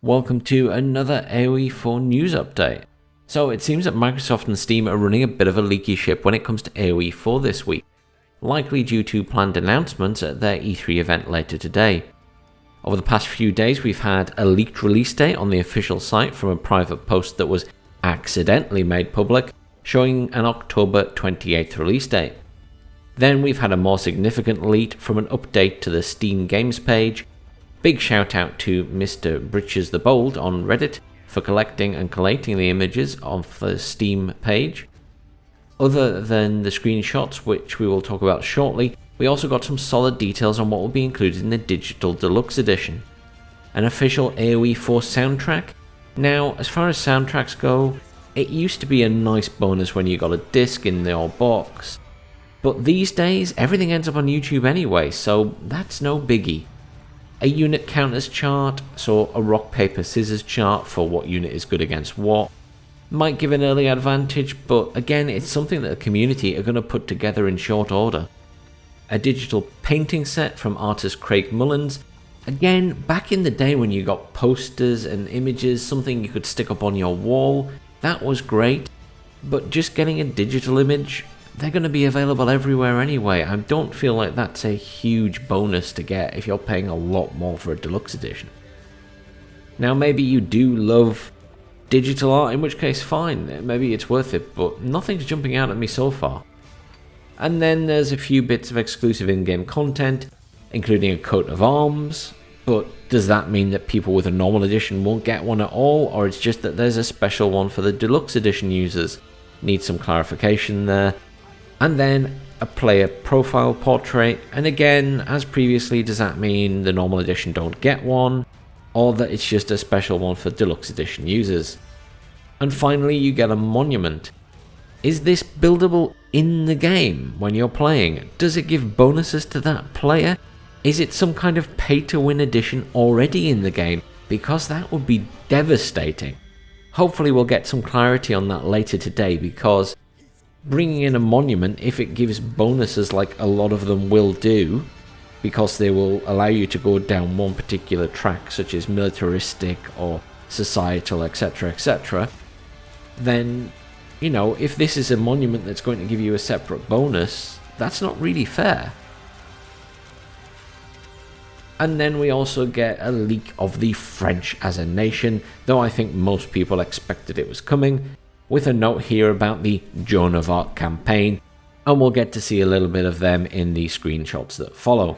Welcome to another AoE 4 news update. So it seems that Microsoft and Steam are running a bit of a leaky ship when it comes to AoE 4 this week, likely due to planned announcements at their E3 event later today. Over the past few days we've had a leaked release date on the official site from a private post that was accidentally made public, showing an October 28th release date. Then we've had a more significant leak from an update to the Steam Games page. Big shout out to Mr. Britches the Bold on Reddit for collecting and collating the images of the Steam page. Other than the screenshots, which we will talk about shortly, we also got some solid details on what will be included in the digital Deluxe edition. An official AoE 4 soundtrack. Now, as far as soundtracks go, it used to be a nice bonus when you got a disc in your box. But these days, everything ends up on YouTube anyway, so that's no biggie. A unit counters chart, so a rock paper scissors chart for what unit is good against what, might give an early advantage, but again it's something that the community are going to put together in short order. A digital painting set from artist Craig Mullins. Again, back in the day when you got posters and images, something you could stick up on your wall, that was great, but just getting a digital image, they're going to be available everywhere anyway. I don't feel like that's a huge bonus to get if you're paying a lot more for a deluxe edition. Now maybe you do love digital art, in which case fine, maybe it's worth it, but nothing's jumping out at me so far. And then there's a few bits of exclusive in-game content, including a coat of arms, but does that mean that people with a normal edition won't get one at all, or it's just that there's a special one for the deluxe edition users? Need some clarification there. And then a player profile portrait, and again, as previously, does that mean the normal edition don't get one, or that it's just a special one for deluxe edition users? And finally, you get a monument. Is this buildable in the game when you're playing? Does it give bonuses to that player? Is it some kind of pay-to-win edition already in the game? Because that would be devastating. Hopefully we'll get some clarity on that later today, because bringing in a monument, if it gives bonuses like a lot of them will do, because they will allow you to go down one particular track, such as militaristic or societal, etc., then, you know, if this is a monument that's going to give you a separate bonus, that's not really fair. And then we also get a leak of the French as a nation, though I think most people expected it was coming, with a note here about the Joan of Arc campaign, and we'll get to see a little bit of them in the screenshots that follow.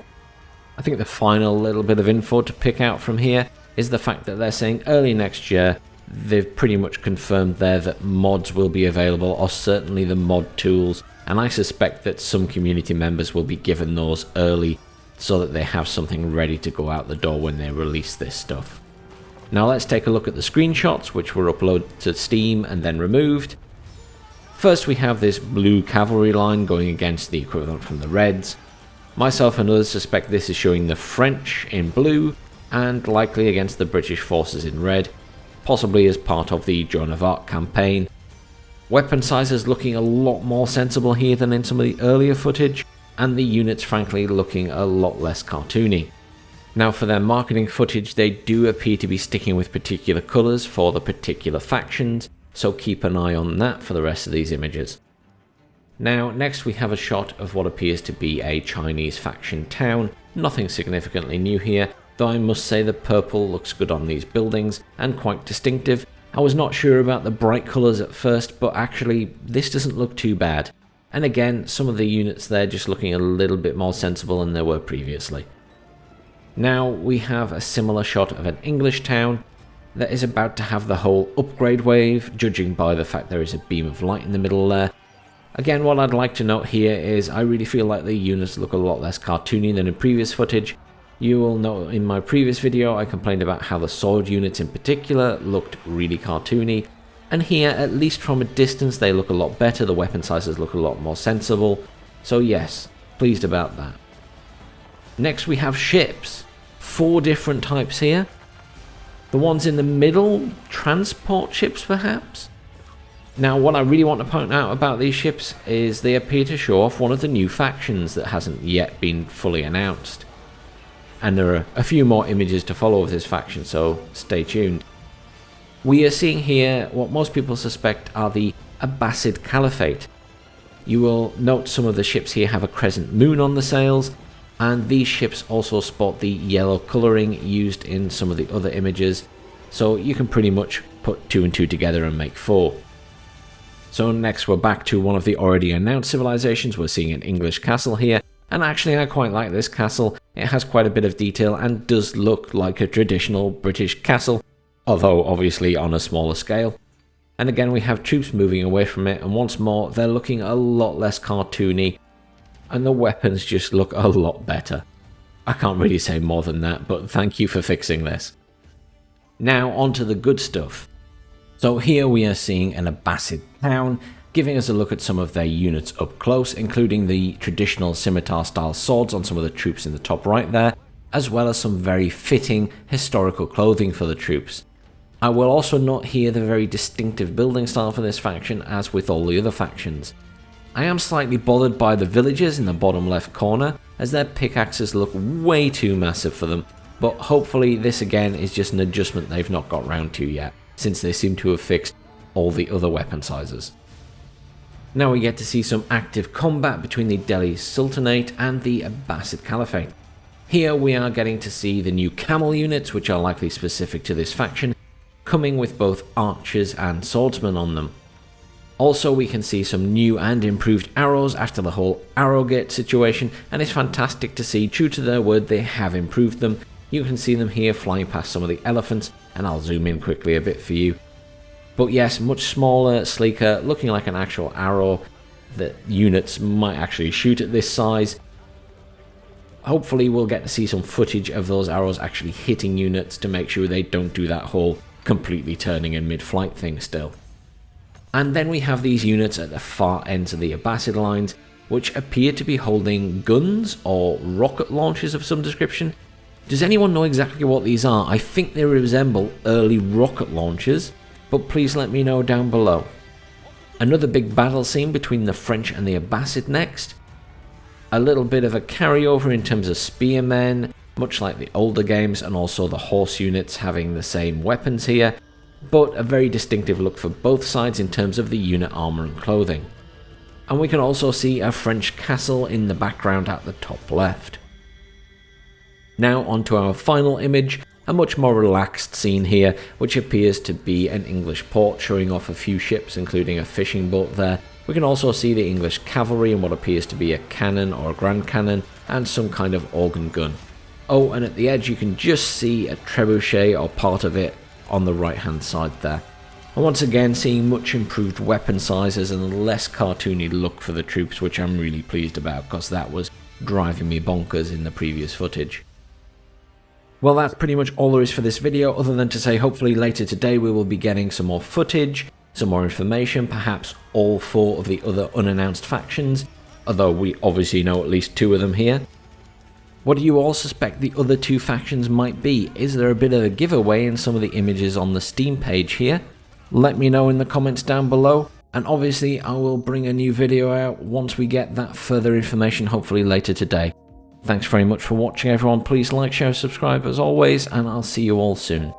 I think the final little bit of info to pick out from here is the fact that they're saying early next year. They've pretty much confirmed there that mods will be available, or certainly the mod tools, and I suspect that some community members will be given those early so that they have something ready to go out the door when they release this stuff. Now let's take a look at the screenshots, which were uploaded to Steam and then removed. First we have this blue cavalry line going against the equivalent from the Reds. Myself and others suspect this is showing the French in blue, and likely against the British forces in red, possibly as part of the Joan of Arc campaign. Weapon sizes looking a lot more sensible here than in some of the earlier footage, and the units frankly looking a lot less cartoony. Now for their marketing footage, they do appear to be sticking with particular colours for the particular factions, so keep an eye on that for the rest of these images. Now next we have a shot of what appears to be a Chinese faction town. Nothing significantly new here, though I must say the purple looks good on these buildings and quite distinctive. I was not sure about the bright colours at first, but actually this doesn't look too bad. And again, some of the units there just looking a little bit more sensible than they were previously. Now we have a similar shot of an English town that is about to have the whole upgrade wave, judging by the fact there is a beam of light in the middle there. Again, what I'd like to note here is I really feel like the units look a lot less cartoony than in previous footage. You will know in my previous video I complained about how the sword units in particular looked really cartoony, and here, at least from a distance, they look a lot better, the weapon sizes look a lot more sensible, so yes, pleased about that. Next we have ships. 4 different types here. The ones in the middle, transport ships perhaps? Now what I really want to point out about these ships is they appear to show off one of the new factions that hasn't yet been fully announced. and there are a few more images to follow of this faction, so stay tuned. We are seeing here what most people suspect are the Abbasid Caliphate. You will note some of the ships here have a crescent moon on the sails, and these ships also sport the yellow colouring used in some of the other images, so you can pretty much put 2 and 2 together and make 4. So next we're back to one of the already announced civilizations. We're seeing an English castle here, and actually I quite like this castle. It has quite a bit of detail and does look like a traditional British castle, although obviously on a smaller scale. And again we have troops moving away from it, and once more they're looking a lot less cartoony, and the weapons just look a lot better. I can't really say more than that, but thank you for fixing this. Now on to the good stuff. So here we are seeing an Abbasid Town, giving us a look at some of their units up close, including the traditional scimitar style swords on some of the troops in the top right there, as well as some very fitting historical clothing for the troops. I will also note here the very distinctive building style for this faction, as with all the other factions. I am slightly bothered by the villagers in the bottom left corner, as their pickaxes look way too massive for them, but hopefully this again is just an adjustment they've not got round to yet, since they seem to have fixed all the other weapon sizes. Now we get to see some active combat between the Delhi Sultanate and the Abbasid Caliphate. Here we are getting to see the new camel units, which are likely specific to this faction, coming with both archers and swordsmen on them. Also we can see some new and improved arrows after the whole arrowgate situation, and it's fantastic to see, true to their word, they have improved them. You can see them here flying past some of the elephants, and I'll zoom in quickly a bit for you. But yes, much smaller, sleeker, looking like an actual arrow that units might actually shoot at this size. Hopefully we'll get to see some footage of those arrows actually hitting units to make sure they don't do that whole completely turning in mid-flight thing still. And then we have these units at the far ends of the Abbasid lines, which appear to be holding guns or rocket launchers of some description. Does anyone know exactly what these are? I think they resemble early rocket launchers, but please let me know down below. Another big battle scene between the French and the Abbasid next. A little bit of a carryover in terms of spearmen, much like the older games, and also the horse units having the same weapons here, but a very distinctive look for both sides in terms of the unit armour and clothing. And we can also see a French castle in the background at the top left. Now onto our final image, a much more relaxed scene here, which appears to be an English port showing off a few ships, including a fishing boat there. We can also see the English cavalry and what appears to be a cannon or a grand cannon, and some kind of organ gun. Oh, and at the edge you can just see a trebuchet or part of it on the right hand side there. And once again seeing much improved weapon sizes and a less cartoony look for the troops, which I'm really pleased about because that was driving me bonkers in the previous footage. Well, that's pretty much all there is for this video, other than to say hopefully later today we will be getting some more footage, some more information, perhaps all 4 of the other unannounced factions, although we obviously know at least 2 of them here. What do you all suspect the other 2 factions might be? Is there a bit of a giveaway in some of the images on the Steam page here? Let me know in the comments down below, and obviously I will bring a new video out once we get that further information, hopefully later today. Thanks very much for watching everyone, please like, share, subscribe as always, and I'll see you all soon.